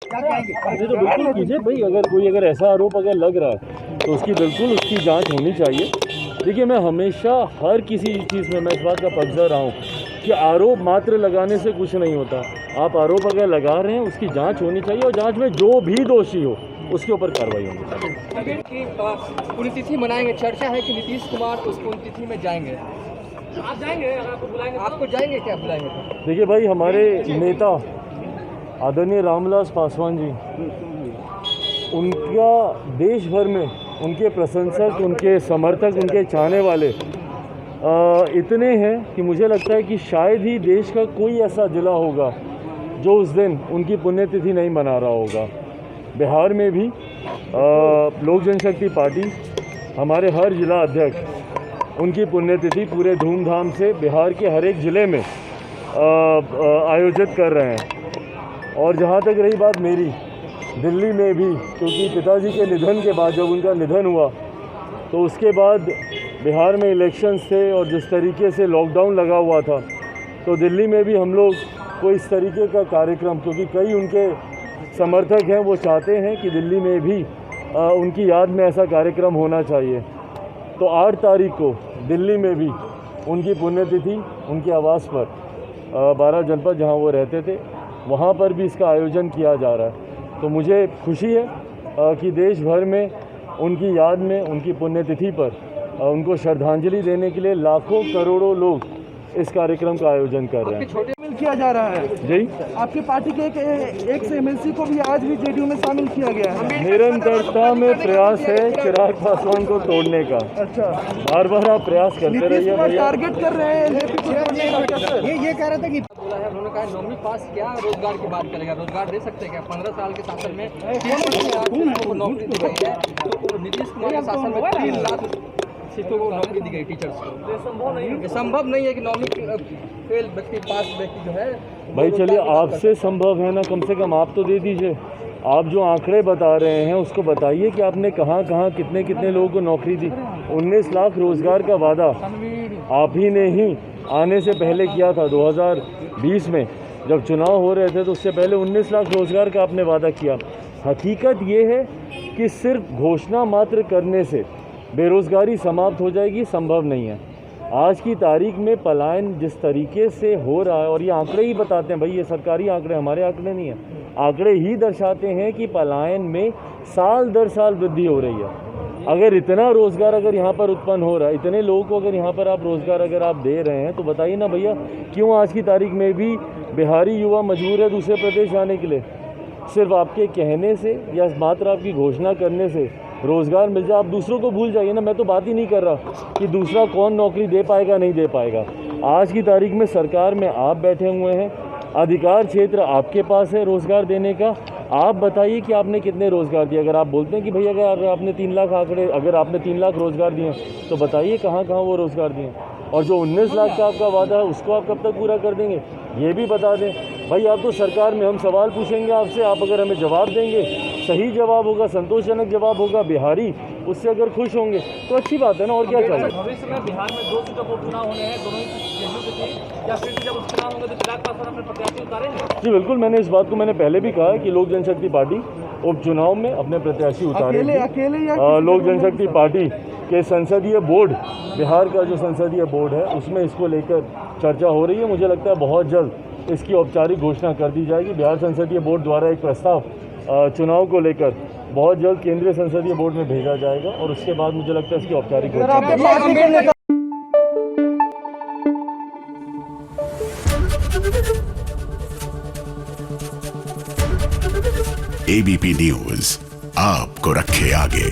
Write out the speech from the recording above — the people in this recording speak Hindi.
ये तो बिल्कुल कीजिए भाई, अगर ऐसा आरोप अगर लग रहा है तो उसकी बिल्कुल उसकी जांच होनी चाहिए। देखिए, मैं हमेशा हर किसी चीज़ में मैं इस बात का पक्षधर रहा हूँ कि आरोप मात्र लगाने से कुछ नहीं होता। आप आरोप अगर लगा रहे हैं उसकी जांच होनी चाहिए और जांच में जो भी दोषी हो उसके ऊपर कार्रवाई होनी चाहिए। पुण्यतिथि मनाएंगे, चर्चा है कि नीतीश कुमार उस पुण्यतिथि में जाएंगे। आप जाएंगे? आपको बुलाएंगे? आपको जाएंगे क्या बुलाएंगे? देखिए भाई, हमारे नेता आदरणीय रामविलास पासवान जी, उनका देश भर में उनके प्रशंसक, उनके समर्थक, उनके चाहने वाले इतने हैं कि मुझे लगता है कि शायद ही देश का कोई ऐसा जिला होगा जो उस दिन उनकी पुण्यतिथि नहीं मना रहा होगा। बिहार में भी लोक जनशक्ति पार्टी, हमारे हर जिला अध्यक्ष उनकी पुण्यतिथि पूरे धूमधाम से बिहार के हर एक ज़िले में आयोजित कर रहे हैं। और जहाँ तक रही बात मेरी, दिल्ली में भी, क्योंकि पिताजी के निधन के बाद जब उनका निधन हुआ तो उसके बाद बिहार में इलेक्शंस थे और जिस तरीके से लॉकडाउन लगा हुआ था, तो दिल्ली में भी हम लोग कोई इस तरीके का कार्यक्रम, क्योंकि कई उनके समर्थक हैं, वो चाहते हैं कि दिल्ली में भी उनकी याद में ऐसा कार्यक्रम होना चाहिए। तो 8 तारीख को दिल्ली में भी उनकी पुण्यतिथि उनके आवास पर 12 जनपद जहां वो रहते थे वहां पर भी इसका आयोजन किया जा रहा है। तो मुझे खुशी है कि देश भर में उनकी याद में, उनकी पुण्यतिथि पर उनको श्रद्धांजलि देने के लिए लाखों करोड़ों लोग इस कार्यक्रम का आयोजन कर रहे हैं। किया जा रहा है जी, आपकी पार्टी के एक से एमएलसी को भी आज भी जेडीयू में शामिल किया गया है। निरंतरता में प्रयास है चिराग पासवान को तोड़ने का। अच्छा, बार बार आप प्रयास करते रहिए भैया। टारगेट कर रहे हैं ये कह रहा था कि बोला है, उन्होंने कहा 9वीं पास क्या रोजगार की बात करेगा, रोजगार दे सकते हैं क्या? 15 साल के शासन में 3 लाख को नौकरी दी गई है, तो नीतीश कुमार के शासन में 3 लाख सीटों को नौकरी दी गई टीचर्स को। ये संभव नहीं है कि 9वीं फेल व्यक्ति पास व्यक्ति जो है। भाई चलिए, आपसे संभव है ना, कम से कम आप तो दे दीजिए। आप जो आंकड़े बता रहे हैं उसको बताइए कि आपने कहाँ कहाँ कितने कितने लोगों को नौकरी दी। 19 लाख रोजगार का वादा आप ही ने ही आने से पहले किया था। 2020 में जब चुनाव हो रहे थे तो उससे पहले 19 लाख रोजगार का आपने वादा किया। हकीकत ये है कि सिर्फ घोषणा मात्र करने से बेरोज़गारी समाप्त हो जाएगी, संभव नहीं है। आज की तारीख में पलायन जिस तरीके से हो रहा है, और ये आंकड़े ही बताते हैं भाई, ये सरकारी आंकड़े, हमारे आंकड़े नहीं हैं, आंकड़े ही दर्शाते हैं कि पलायन में साल दर साल वृद्धि हो रही है। अगर इतना रोज़गार अगर यहाँ पर उत्पन्न हो रहा है, इतने लोगों को अगर यहाँ पर आप रोज़गार अगर आप दे रहे हैं, तो बताइए ना भैया, क्यों आज की तारीख में भी बिहारी युवा मजबूर है दूसरे प्रदेश जाने के लिए? सिर्फ आपके कहने से या मात्र आपकी घोषणा करने से रोज़गार मिल जाए, आप दूसरों को भूल जाइए ना। मैं तो बात ही नहीं कर रहा कि दूसरा कौन नौकरी दे पाएगा नहीं दे पाएगा। आज की तारीख में सरकार में आप बैठे हुए हैं, अधिकार क्षेत्र आपके पास है रोज़गार देने का। आप बताइए कि आपने कितने रोज़गार दिए। अगर आप बोलते हैं कि भैया अगर आपने 3 लाख आंकड़े, अगर आपने 3 लाख रोज़गार दिए तो बताइए कहाँ कहाँ वो रोज़गार दिए। और जो 19 लाख का आपका वादा है उसको आप कब तक पूरा कर देंगे, ये भी बता दें भाई। आप तो सरकार में, हम सवाल पूछेंगे आपसे, आप अगर हमें जवाब देंगे, सही जवाब होगा, संतोषजनक जवाब होगा, बिहारी उससे अगर खुश होंगे तो अच्छी बात है ना, और क्या चाहिए। भविष्य में बिहार में 2 सीटों को उपचुनाव होने हैं, दोनों ही जेडीयू के थे, या फिर जब उपचुनाव होंगे तो चिराग पासवान अपने प्रत्याशी उतारेंगे? जी बिल्कुल, मैंने इस बात को मैंने पहले भी कहा कि लोक जनशक्ति पार्टी उपचुनाव में अपने प्रत्याशी उतारेगी। लोक जनशक्ति पार्टी के संसदीय बोर्ड, बिहार का जो संसदीय बोर्ड है, उसमें इसको लेकर चर्चा हो रही है। मुझे लगता है बहुत जल्द इसकी औपचारिक घोषणा कर दी जाएगी। बिहार संसदीय बोर्ड द्वारा एक प्रस्ताव चुनाव को लेकर बहुत जल्द केंद्रीय संसदीय बोर्ड में भेजा जाएगा और उसके बाद मुझे लगता है इसकी औपचारिक घोषणा। एबीपी न्यूज आपको रखे आगे।